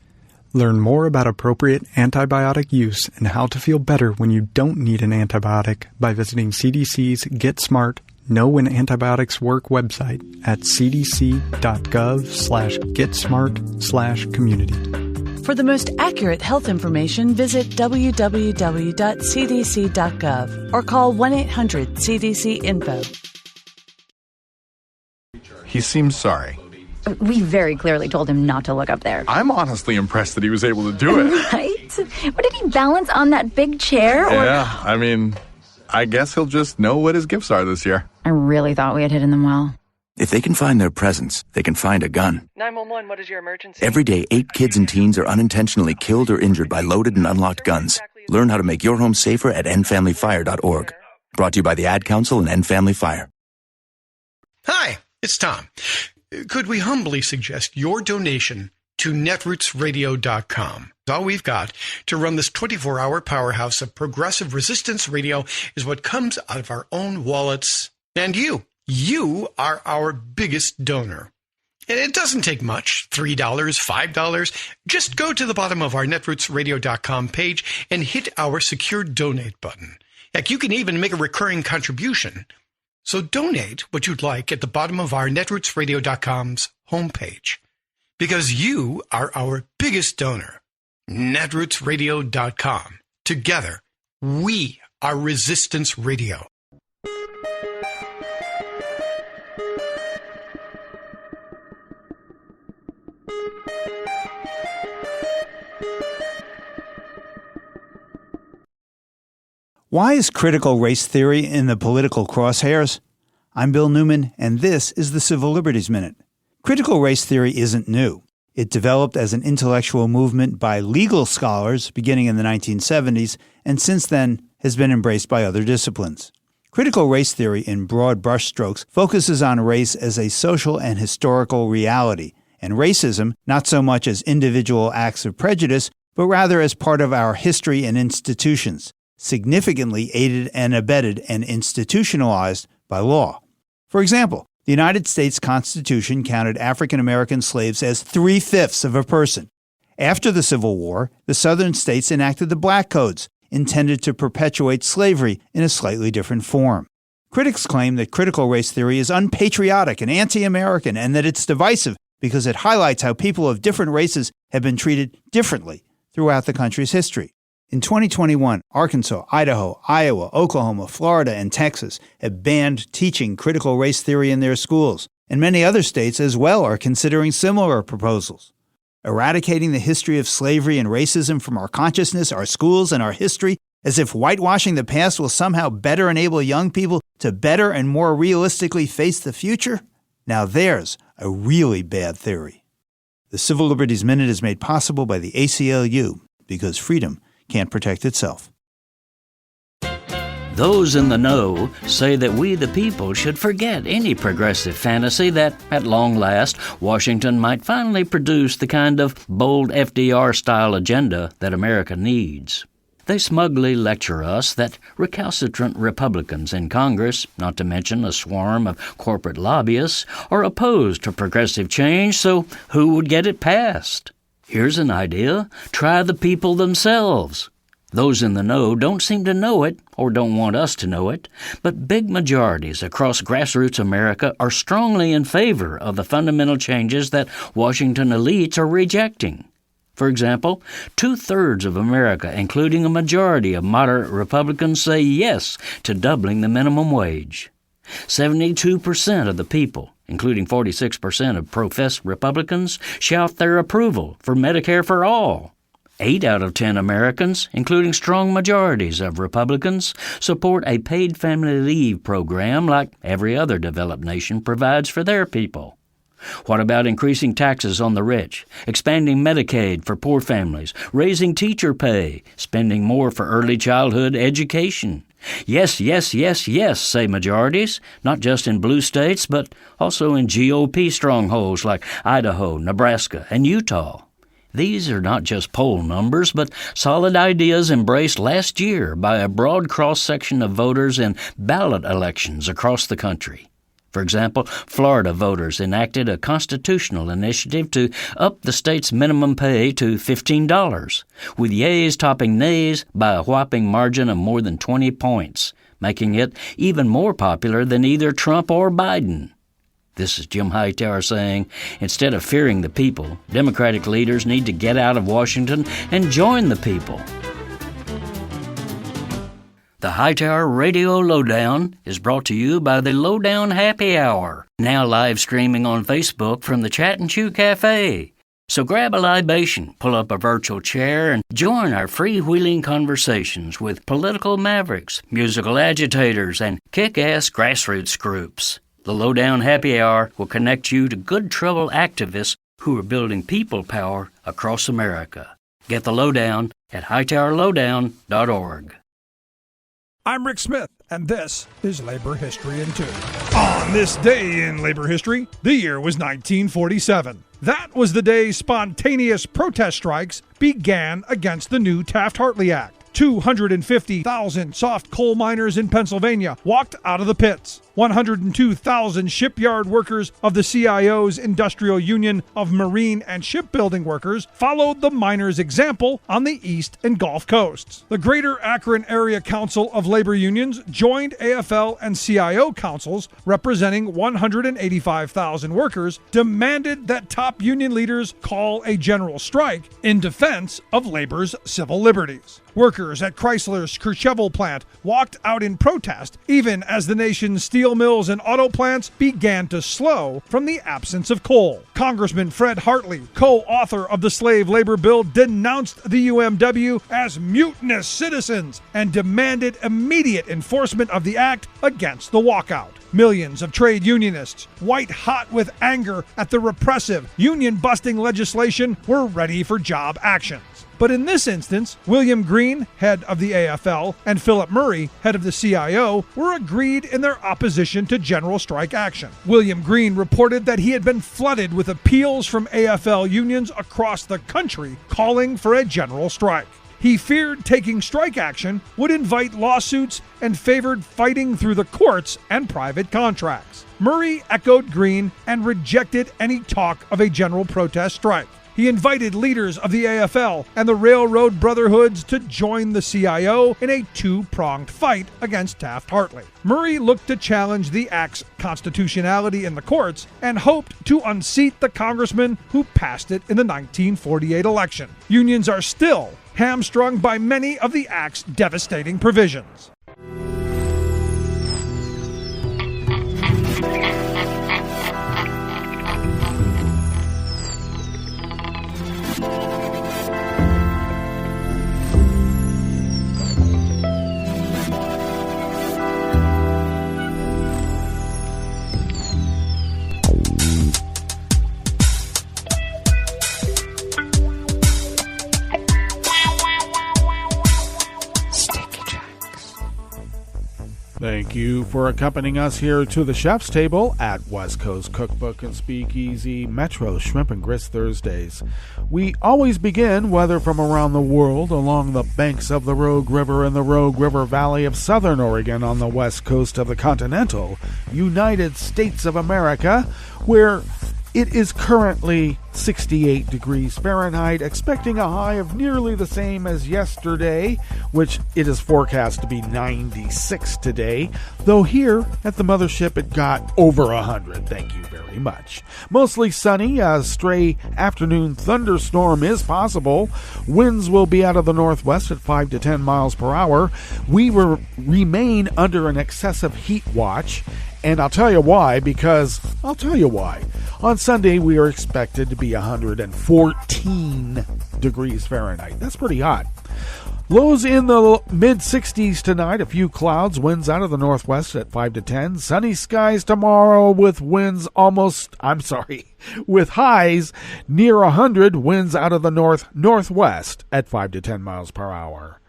Learn more about appropriate antibiotic use and how to feel better when you don't need an antibiotic by visiting CDC's Get Smart, Know When Antibiotics Work website at cdc.gov/getsmart/community. For the most accurate health information, visit www.cdc.gov or call 1-800-CDC-INFO. He seems sorry. We very clearly told him not to look up there. I'm honestly impressed that he was able to do it. Right? What, did he balance on that big chair? Yeah, I mean, I guess he'll just know what his gifts are this year. I really thought we had hit them well. If they can find their presents, they can find a gun. 911, what is your emergency? Every day, 8 kids and teens are unintentionally killed or injured by loaded and unlocked guns. Learn how to make your home safer at endfamilyfire.org. Brought to you by the Ad Council and End Family Fire. Hi, it's Tom. Could we humbly suggest your donation to netrootsradio.com? All we've got to run this 24-hour powerhouse of progressive resistance radio is what comes out of our own wallets. And you are our biggest donor. And it doesn't take much, $3, $5. Just go to the bottom of our netrootsradio.com page and hit our secure donate button. Heck, you can even make a recurring contribution. So donate what you'd like at the bottom of our netrootsradio.com's homepage. Because you are our biggest donor. netrootsradio.com. Together, we are Resistance Radio. Why is critical race theory in the political crosshairs? I'm Bill Newman, and this is the Civil Liberties Minute. Critical race theory isn't new. It developed as an intellectual movement by legal scholars beginning in the 1970s, and since then has been embraced by other disciplines. Critical race theory, in broad brushstrokes, focuses on race as a social and historical reality, and racism not so much as individual acts of prejudice, but rather as part of our history and institutions, significantly aided and abetted and institutionalized by law. For example, the United States Constitution counted African American slaves as 3/5 of a person. After the Civil War, the Southern states enacted the Black Codes, intended to perpetuate slavery in a slightly different form. Critics claim that critical race theory is unpatriotic and anti-American, and that it's divisive because it highlights how people of different races have been treated differently throughout the country's history. In 2021, Arkansas, Idaho, Iowa, Oklahoma, Florida, and Texas have banned teaching critical race theory in their schools, and many other states as well are considering similar proposals. Eradicating the history of slavery and racism from our consciousness, our schools, and our history, as if whitewashing the past will somehow better enable young people to better and more realistically face the future? Now there's a really bad theory. The Civil Liberties Minute is made possible by the ACLU, because freedom can't protect itself. Those in the know say that we the people should forget any progressive fantasy that, at long last, Washington might finally produce the kind of bold FDR-style agenda that America needs. They smugly lecture us that recalcitrant Republicans in Congress, not to mention a swarm of corporate lobbyists, are opposed to progressive change, so who would get it passed? Here's an idea. Try the people themselves. Those in the know don't seem to know it, or don't want us to know it, but big majorities across grassroots America are strongly in favor of the fundamental changes that Washington elites are rejecting. For example, 2/3 of America, including a majority of moderate Republicans, say yes to doubling the minimum wage. 72% of the people, including 46% of professed Republicans, shout their approval for Medicare for all. 8 out of 10 Americans, including strong majorities of Republicans, support a paid family leave program like every other developed nation provides for their people. What about increasing taxes on the rich, expanding Medicaid for poor families, raising teacher pay, spending more for early childhood education? Yes, yes, yes, yes, say majorities, not just in blue states, but also in GOP strongholds like Idaho, Nebraska, and Utah. These are not just poll numbers, but solid ideas embraced last year by a broad cross-section of voters in ballot elections across the country. For example, Florida voters enacted a constitutional initiative to up the state's minimum pay to $15, with yeas topping nays by a whopping margin of more than 20 points, making it even more popular than either Trump or Biden. This is Jim Hightower saying, instead of fearing the people, Democratic leaders need to get out of Washington and join the people. The Hightower Radio Lowdown is brought to you by the Lowdown Happy Hour, now live streaming on Facebook from the Chat and Chew Cafe. So grab a libation, pull up a virtual chair, and join our freewheeling conversations with political mavericks, musical agitators, and kick-ass grassroots groups. The Lowdown Happy Hour will connect you to good trouble activists who are building people power across America. Get the lowdown at hightowerlowdown.org. I'm Rick Smith, and this is Labor History in 2. On this day in labor history, the year was 1947. That was the day spontaneous protest strikes began against the new Taft-Hartley Act. 250,000 soft coal miners in Pennsylvania walked out of the pits. 102,000 shipyard workers of the CIO's Industrial Union of Marine and Shipbuilding Workers followed the miners' example on the East and Gulf Coasts. The Greater Akron Area Council of Labor Unions joined AFL and CIO councils representing 185,000 workers, demanded that top union leaders call a general strike in defense of labor's civil liberties. Workers at Chrysler's Courchevel plant walked out in protest, even as the nation's steel mills and auto plants began to slow from the absence of coal. Congressman Fred Hartley, co-author of the Slave Labor Bill, denounced the UMW as mutinous citizens and demanded immediate enforcement of the act against the walkout. Millions of trade unionists, white hot with anger at the repressive, union-busting legislation, were ready for job actions. But in this instance, William Green, head of the AFL, and Philip Murray, head of the CIO, were agreed in their opposition to general strike action. William Green reported that he had been flooded with appeals from AFL unions across the country calling for a general strike. He feared taking strike action would invite lawsuits and favored fighting through the courts and private contracts. Murray echoed Green and rejected any talk of a general protest strike. He invited leaders of the AFL and the Railroad Brotherhoods to join the CIO in a two-pronged fight against Taft-Hartley. Murray looked to challenge the act's constitutionality in the courts and hoped to unseat the congressman who passed it in the 1948 election. Unions are still hamstrung by many of the act's devastating provisions. Thank you for accompanying us here to the chef's table at West Coast Cookbook and Speakeasy Metro Shrimp and Grits Thursdays. We always begin, whether from around the world, along the banks of the Rogue River and the Rogue River Valley of southern Oregon on the west coast of the continental United States of America, where it is currently 68 degrees Fahrenheit, expecting a high of nearly the same as yesterday, which it is forecast to be 96 today, though here at the mothership it got over 100. Thank you very much. Mostly sunny, a stray afternoon thunderstorm is possible. Winds will be out of the northwest at 5 to 10 miles per hour. We will remain under an excessive heat watch, and I'll tell you why, because I'll tell you why. On Sunday, we are expected to be 114 degrees Fahrenheit. That's pretty hot. Lows in the mid-60s tonight. A few clouds. Winds out of the northwest at 5 to 10. Sunny skies tomorrow with with highs near 100. Winds out of the northwest at 5 to 10 miles per hour.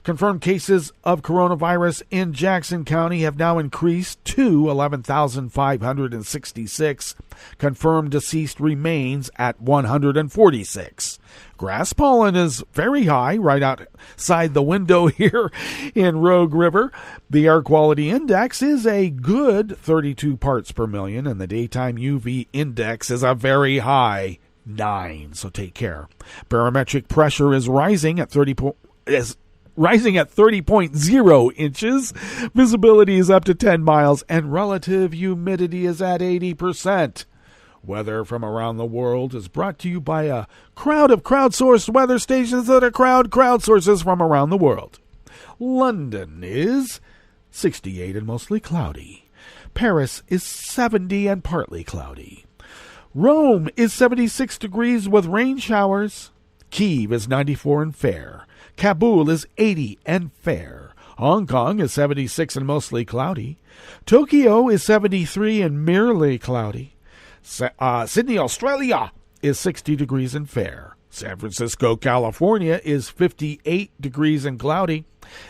Confirmed cases of coronavirus in Jackson County have now increased to 11,566. Confirmed deceased remains at 146. Grass pollen is very high right outside the window here in Rogue River. The air quality index is a good 32 parts per million, and the daytime UV index is a very high 9, so take care. Barometric pressure is rising at 30.0 inches. Visibility is up to 10 miles, and relative humidity is at 80%. Weather from around the world is brought to you by a crowd of crowdsourced weather stations that are crowdsources from around the world. London is 68 and mostly cloudy. Paris is 70 and partly cloudy. Rome is 76 degrees with rain showers. Kyiv is 94 and fair. Kabul is 80 and fair. Hong Kong is 76 and mostly cloudy. Tokyo is 73 and merely cloudy. Sydney, Australia is 60 degrees and fair. San Francisco, California is 58 degrees and cloudy.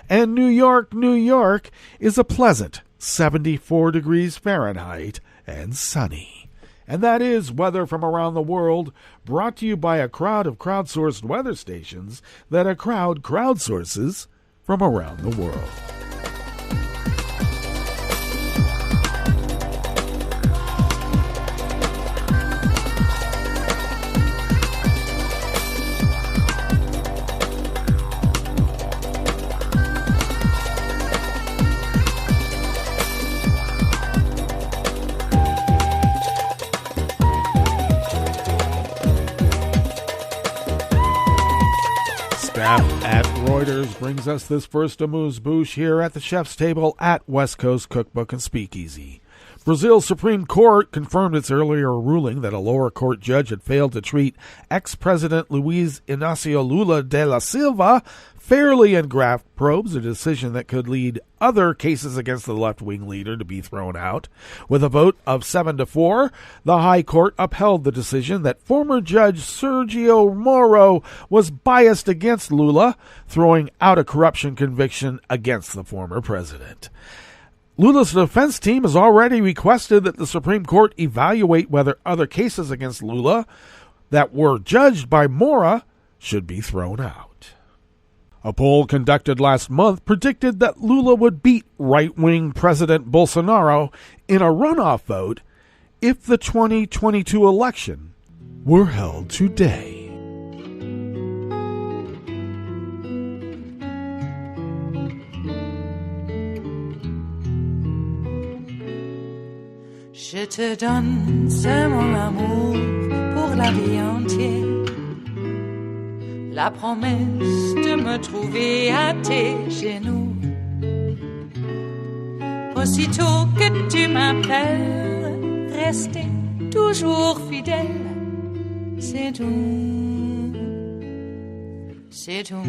And New York, New York is a pleasant 74 degrees Fahrenheit and sunny. And that is weather from around the world, brought to you by a crowd of crowdsourced weather stations that a crowd crowdsources from around the world. Staff at Reuters brings us this first amuse-bouche here at the chef's table at West Coast Cookbook and Speakeasy. Brazil's Supreme Court confirmed its earlier ruling that a lower court judge had failed to treat ex-President Luiz Inácio Lula da Silva fairly and graft probes, a decision that could lead other cases against the left-wing leader to be thrown out. With a vote of 7-4, the High Court upheld the decision that former Judge Sergio Moro was biased against Lula, throwing out a corruption conviction against the former president. Lula's defense team has already requested that the Supreme Court evaluate whether other cases against Lula that were judged by Moro should be thrown out. A poll conducted last month predicted that Lula would beat right-wing President Bolsonaro in a runoff vote if the 2022 election were held today. Je te donne ce mon amour pour la vie entière. La promesse de me trouver à tes genoux. Aussitôt que tu m'appelles, rester toujours fidèle. C'est tout, c'est tout.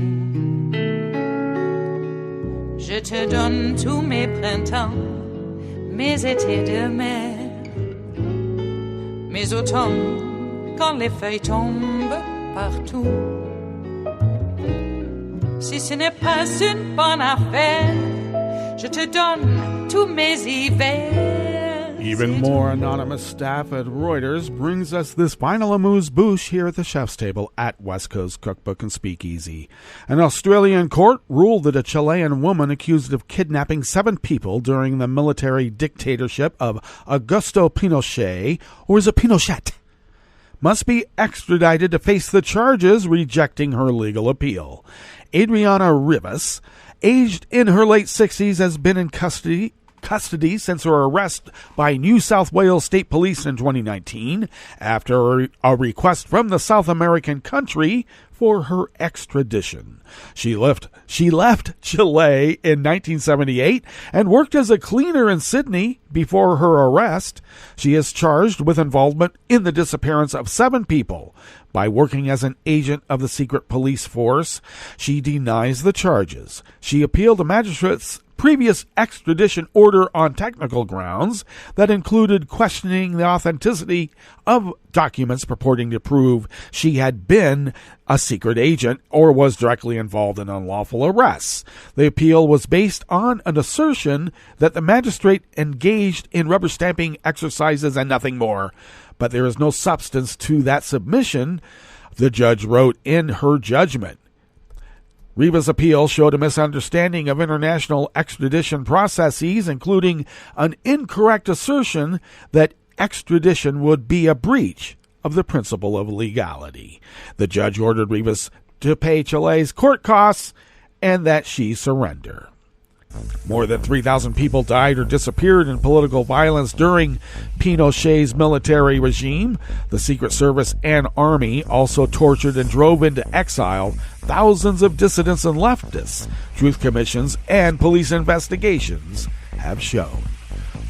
Je te donne tous mes printemps, mes étés de mer, mes automnes quand les feuilles tombent partout. Si ce n'est pas une bonne affaire, je te donne tous mes hivers. Even more anonymous staff at Reuters brings us this final amuse-bouche here at the chef's table at West Coast Cookbook and Speakeasy. An Australian court ruled that a Chilean woman accused of kidnapping 7 people during the military dictatorship of Augusto Pinochet, or is it Pinochet, must be extradited to face the charges, rejecting her legal appeal. Adriana Rivas, aged in her late 60s, has been in custody since her arrest by New South Wales State Police in 2019 after a request from the South American country for her extradition. She left Chile in 1978 and worked as a cleaner in Sydney before her arrest. She is charged with involvement in the disappearance of 7 people by working as an agent of the secret police force. She denies the charges. She appealed the magistrate's previous extradition order on technical grounds that included questioning the authenticity of documents purporting to prove she had been a secret agent or was directly involved in unlawful arrests. The appeal was based on an assertion that the magistrate engaged in rubber stamping exercises and nothing more. But there is no substance to that submission, the judge wrote in her judgment. Riva's appeal showed a misunderstanding of international extradition processes, including an incorrect assertion that extradition would be a breach of the principle of legality. The judge ordered Rivas to pay Chile's court costs and that she surrender. More than 3,000 people died or disappeared in political violence during Pinochet's military regime. The Secret Service and Army also tortured and drove into exile thousands of dissidents and leftists, truth commissions and police investigations have shown.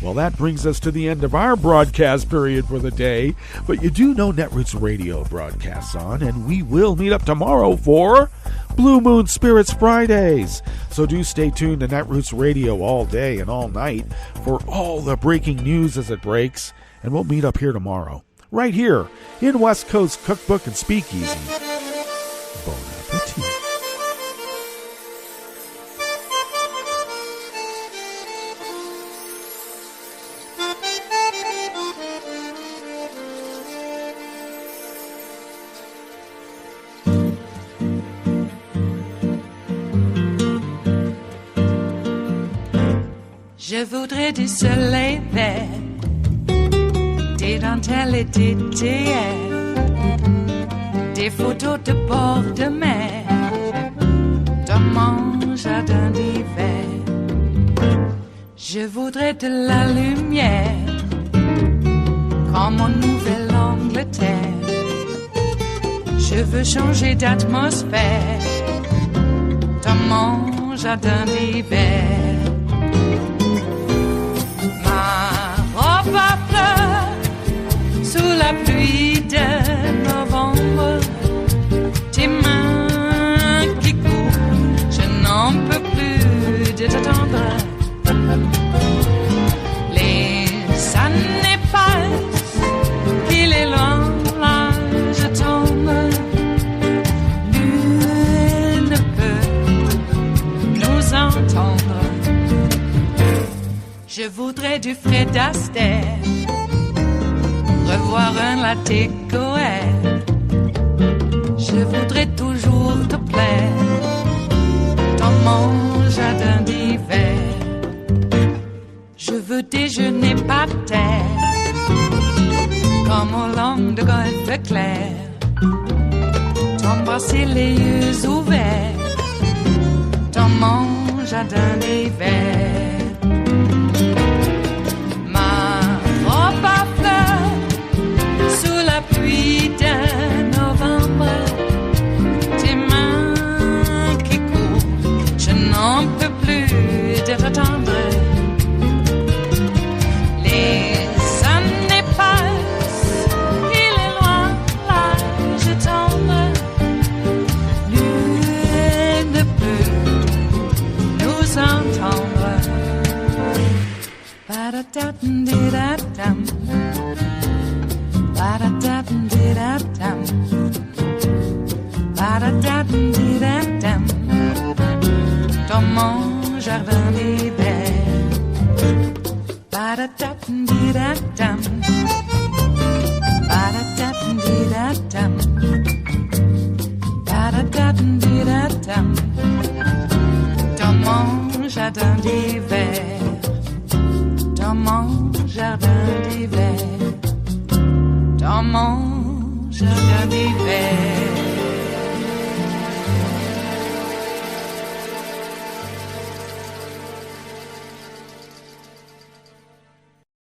Well, that brings us to the end of our broadcast period for the day, but you do know Netroots Radio broadcasts on, and we will meet up tomorrow for Blue Moon Spirits Fridays. So do stay tuned to Netroots Radio all day and all night for all the breaking news as it breaks, and we'll meet up here tomorrow, right here in West Coast Cookbook and Speakeasy. Bon appetit. Je voudrais du soleil vert, des dentelles et des théières, des photos de bord de mer, dans mon jardin d'hiver. Je voudrais de la lumière, comme en Nouvelle-Angleterre. Je veux changer d'atmosphère, dans mon jardin d'hiver. Ma fleur sous la pluie de novembre, tes mains qui courent, je n'en peux plus de t'attendre. Les années passent, qu'il est loin, là je tombe. Nul ne peut nous entendre. Je voudrais du Fred Astaire, revoir un latte Goer. Je voudrais toujours te plaire dans mon jardin d'hiver. Je veux déjeuner par terre, comme au long de golfe clair. T'embrasser les yeux ouverts dans mon jardin d'hiver. Pluie de novembre, tes mains qui courent, je n'en peux plus de t'attendre. Les années passent, il est loin, là je tombe. Nul ne peut nous entendre. Ba-da-da-dum-di-da-dum. Ba-da-da-dum-di-da-dum. Ba-da-da-dum-di-da-dum. Dans mon jardin d'hiver. Ba-da-da-dum-di-da-dum. Ba-da-da-dum-di-da-dum. Ba-da-da-dum-di-da-dum. Dans mon jardin d'hiver. Dans mon jardin d'hiver. Dans mon jardin d'hiver.